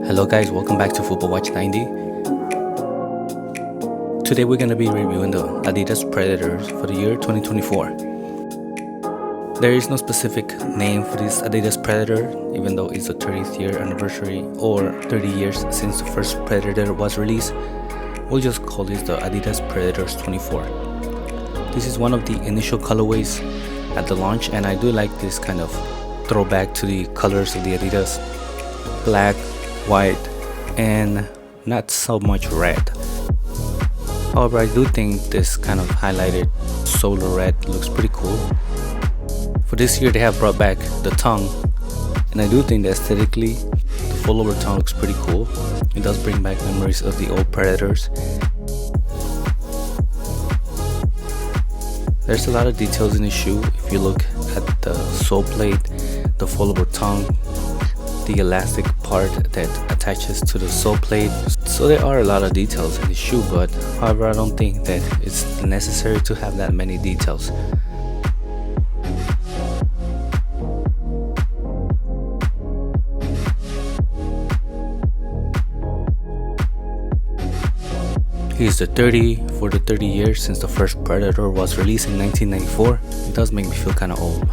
Hello guys, welcome back to Football Watch 90. Today we're going to be reviewing the Adidas Predators for the year 2024. There is no specific name for this Adidas Predator, even though it's the 30th year anniversary or 30 years since the first Predator was released. We'll just call this the Adidas Predators 24. This is one of the initial colorways at the launch, and I do like this kind of throwback to the colors of the Adidas. Black, white, and not so much red. However, I do think this kind of highlighted solar red looks pretty cool. For this year, they have brought back the tongue, and I do think that aesthetically, the full over tongue looks pretty cool. It does bring back memories of the old Predators. There's a lot of details in the shoe. If you look at the sole plate, the fold over tongue, the elastic part that attaches to the sole plate. So there are a lot of details in the shoe, but however, I don't think that it's necessary to have that many details. Here's the 30 for the 30 years since the first Predator was released in 1994. It does make me feel kind of old.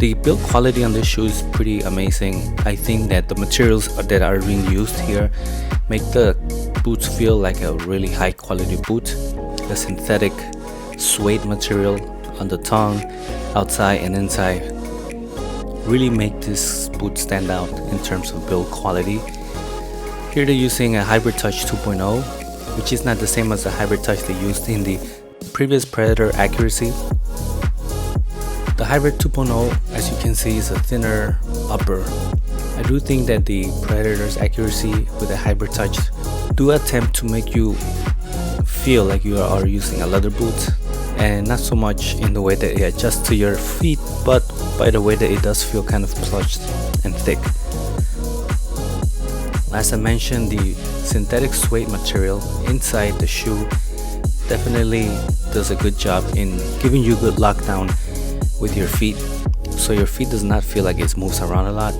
The build quality on this shoe is pretty amazing. I think that the materials that are being used here make the boots feel like a really high quality boot. The synthetic suede material on the tongue, outside and inside, really make this boot stand out in terms of build quality. Here they're using a Hybrid Touch 2.0, which is not the same as the Hybrid Touch they used in the previous Predator accuracy. The Hybrid 2.0, as you can see, is a thinner upper. I do think that the Predator's accuracy with the Hybrid Touch do attempt to make you feel like you are using a leather boot, and not so much in the way that it adjusts to your feet, but by the way that it does feel kind of plushed and thick. As I mentioned, the synthetic suede material inside the shoe definitely does a good job in giving you good lockdown with your feet, so your feet does not feel like it moves around a lot.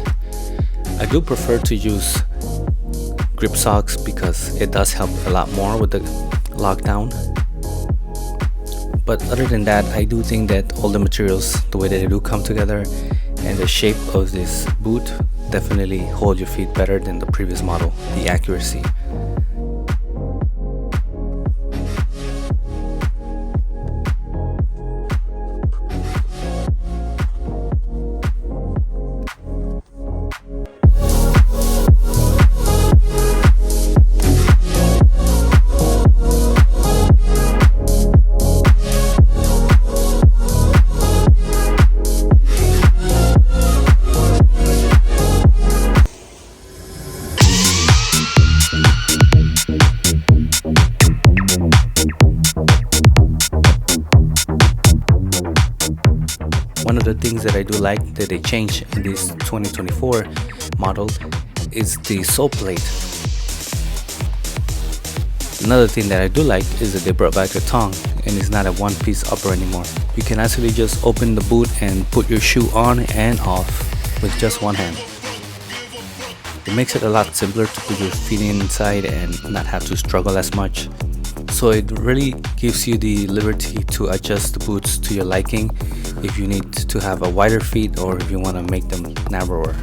I do prefer to use grip socks because it does help a lot more with the lockdown. But other than that, I do think that all the materials, the way that they do come together, and the shape of this boot definitely hold your feet better than the previous model, the accuracy. One of the things that I do like that they changed in this 2024 model is the sole plate. Another thing that I do like is that they brought back the tongue, and it's not a one-piece upper anymore. You can actually just open the boot and put your shoe on and off with just one hand. It makes it a lot simpler to put your feet inside and not have to struggle as much. So it really gives you the liberty to adjust the boots to your liking if you need to have a wider feet or if you want to make them narrower.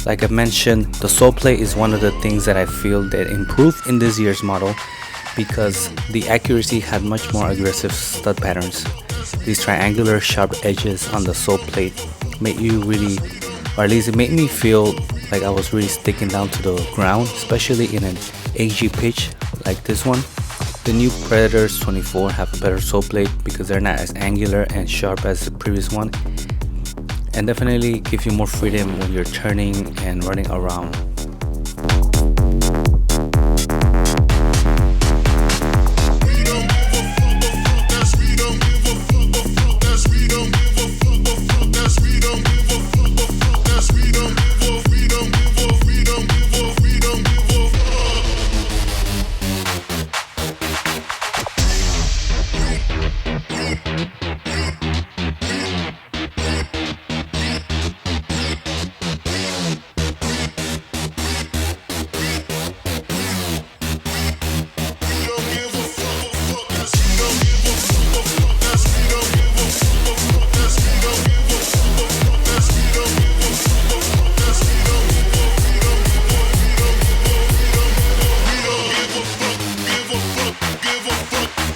Like I mentioned, the sole plate is one of the things that I feel that improved in this year's model, because the accuracy had much more aggressive stud patterns. These triangular sharp edges on the sole plate made you really, or at least it made me feel like I was really sticking down to the ground, especially in an AG pitch like this one. The new Predators 24 have a better sole plate because they're not as angular and sharp as the previous one, and definitely give you more freedom when you're turning and running around. freedom, move freedom.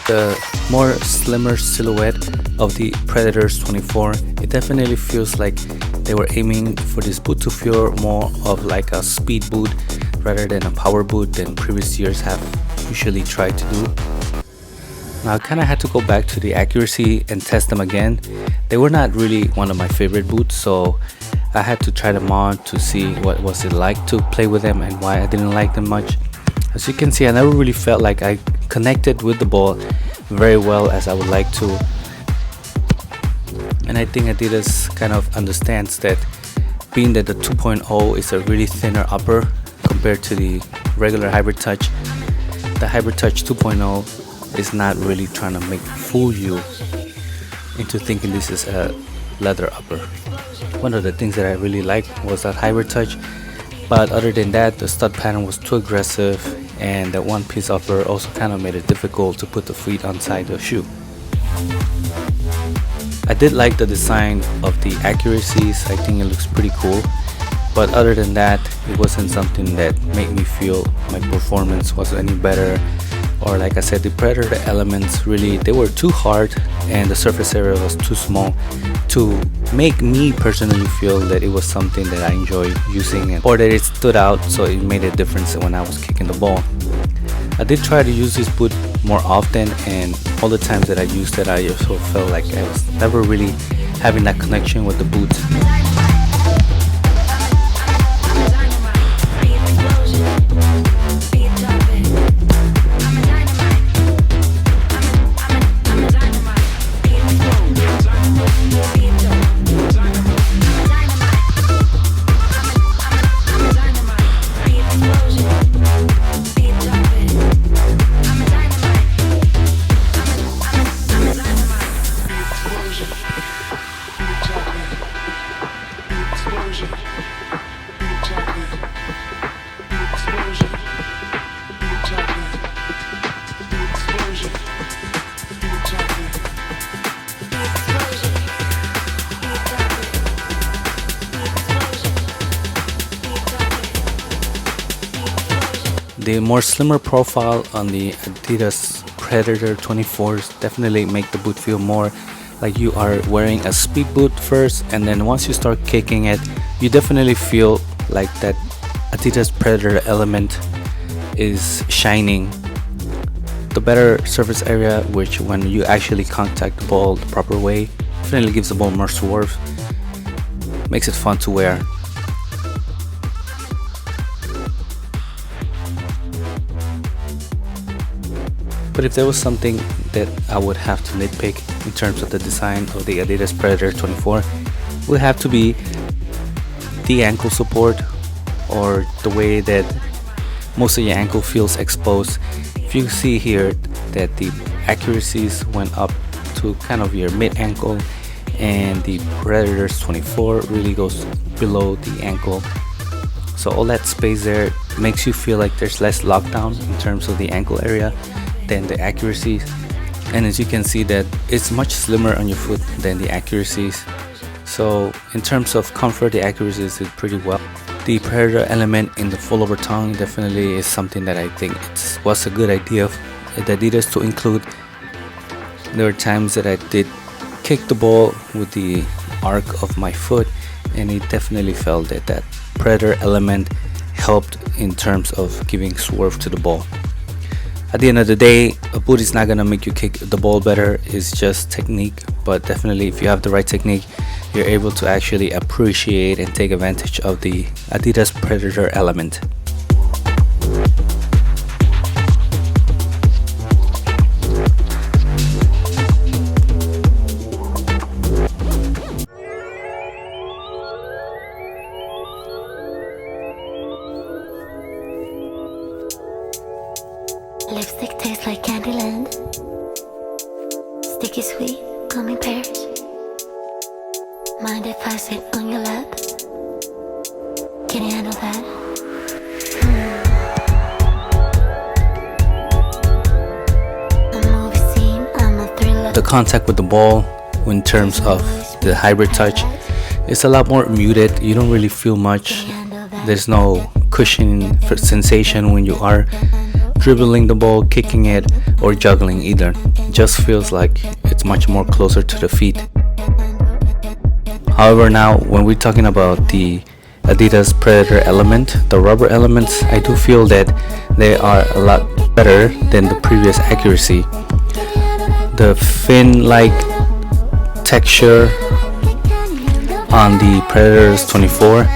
the more slimmer silhouette of the Predators 24, it definitely feels like they were aiming for this boot to feel more of like a speed boot rather than a power boot than previous years have usually tried to do. Now I kind of had to go back to the accuracy and test them again. They were not really one of my favorite boots, so I had to try them on to see what was it like to play with them and why I didn't like them much. As you can see, I never really felt like I connected with the ball very well as I would like to. And I think Adidas kind of understands that, being that the 2.0 is a really thinner upper compared to the regular Hybrid Touch. The Hybrid Touch 2.0 is not really trying to fool you into thinking this is a leather upper. One of the things that I really liked was that Hybrid Touch, but other than that, the stud pattern was too aggressive, and the one piece upper also kind of made it difficult to put the feet inside the shoe. I did like the design of the accuracies. I think it looks pretty cool, but other than that, it wasn't something that made me feel my performance was any better. Or like I said, the Predator elements really, they were too hard and the surface area was too small to make me personally feel that it was something that I enjoy using, or that it stood out so it made a difference when I was kicking the ball. I did try to use this boot more often, and all the times that I used it, I also felt like I was never really having that connection with the boot. The more slimmer profile on the Adidas Predator 24s definitely make the boot feel more like you are wearing a speed boot first, and then once you start kicking it, you definitely feel like that Adidas Predator element is shining. The better surface area, which when you actually contact the ball the proper way, definitely gives the ball more swerve, makes it fun to wear. But if there was something that I would have to nitpick in terms of the design of the Adidas Predator 24, it would have to be the ankle support, or the way that most of your ankle feels exposed. If you see here that the accuracies went up to kind of your mid ankle, and the Predators 24 really goes below the ankle. So all that space there makes you feel like there's less lockdown in terms of the ankle area than the accuracies. And as you can see, that it's much slimmer on your foot than the accuracies. So in terms of comfort, the accuracies is pretty well. The Predator element in the full over tongue definitely is something that I think was a good idea of Adidas to include. There were times that I did kick the ball with the arc of my foot, and it definitely felt that that Predator element helped in terms of giving swerve to the ball. At the end of the day, a boot is not gonna make you kick the ball better, it's just technique. But definitely if you have the right technique, you're able to actually appreciate and take advantage of the Adidas Predator element. Lipstick tastes like Candyland. Sticky sweet, gummy pears. Mind if I sit on your lap? Can you handle that? A movie scene, I'm a thriller. The contact with the ball in terms of the Hybrid Touch is a lot more muted. You don't really feel much. There's no cushioning sensation when you are dribbling the ball, kicking it, or juggling either. It just feels like it's much more closer to the feet. However, now when we're talking about the Adidas Predator element, the rubber elements, I do feel that they are a lot better than the previous accuracy. The fin-like texture on the Predators 24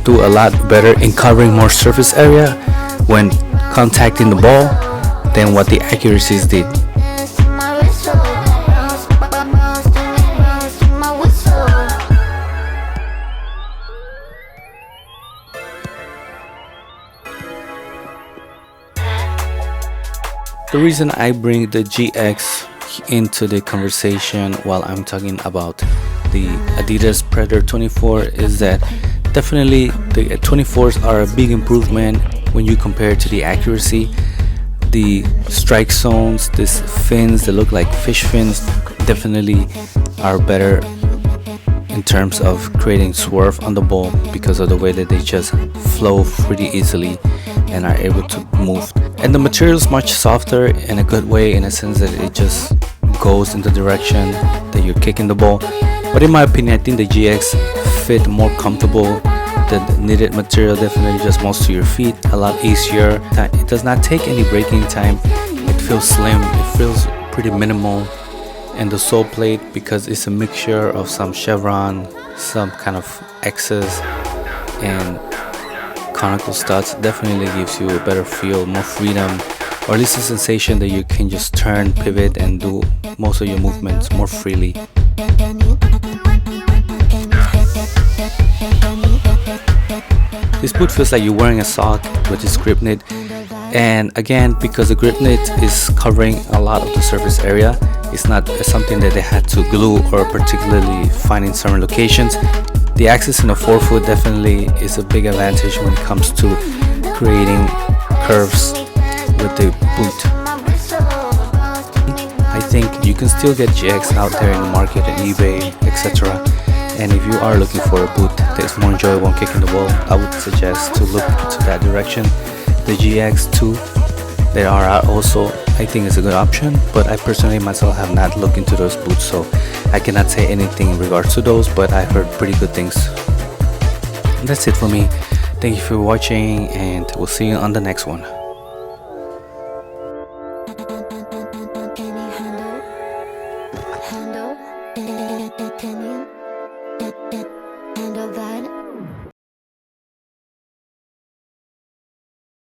do a lot better in covering more surface area when contacting the ball than what the accuracies did. The reason I bring the GX into the conversation while I'm talking about the Adidas Predator 24 is that definitely the 24s are a big improvement when you compare to the accuracy. The strike zones, these fins that look like fish fins, definitely are better in terms of creating swerve on the ball because of the way that they just flow pretty easily and are able to move. And the material is much softer in a good way, in a sense that it just goes in the direction that you're kicking the ball. But in my opinion, I think the GX fit more comfortable. The knitted material definitely just moves to your feet a lot easier. It does not take any braking time. It feels slim, it feels pretty minimal. And the sole plate, because it's a mixture of some chevron, some kind of X's, and conical studs, definitely gives you a better feel, more freedom, or at least a sensation that you can just turn, pivot, and do most of your movements more freely. This boot feels like you're wearing a sock with this grip knit, and again, because the grip knit is covering a lot of the surface area, it's not something that they had to glue or particularly find in certain locations. The axis in the forefoot definitely is a big advantage when it comes to creating curves with the boot. I think you can still get GX out there in the market on eBay, etc. And if you are looking for a boot that is more enjoyable when kicking the ball, I would suggest to look to that direction. The GX2, there are also, I think, is a good option, but I personally myself have not looked into those boots, so I cannot say anything in regards to those, but I heard pretty good things. And that's it for me. Thank you for watching, and we'll see you on the next one. Handle that.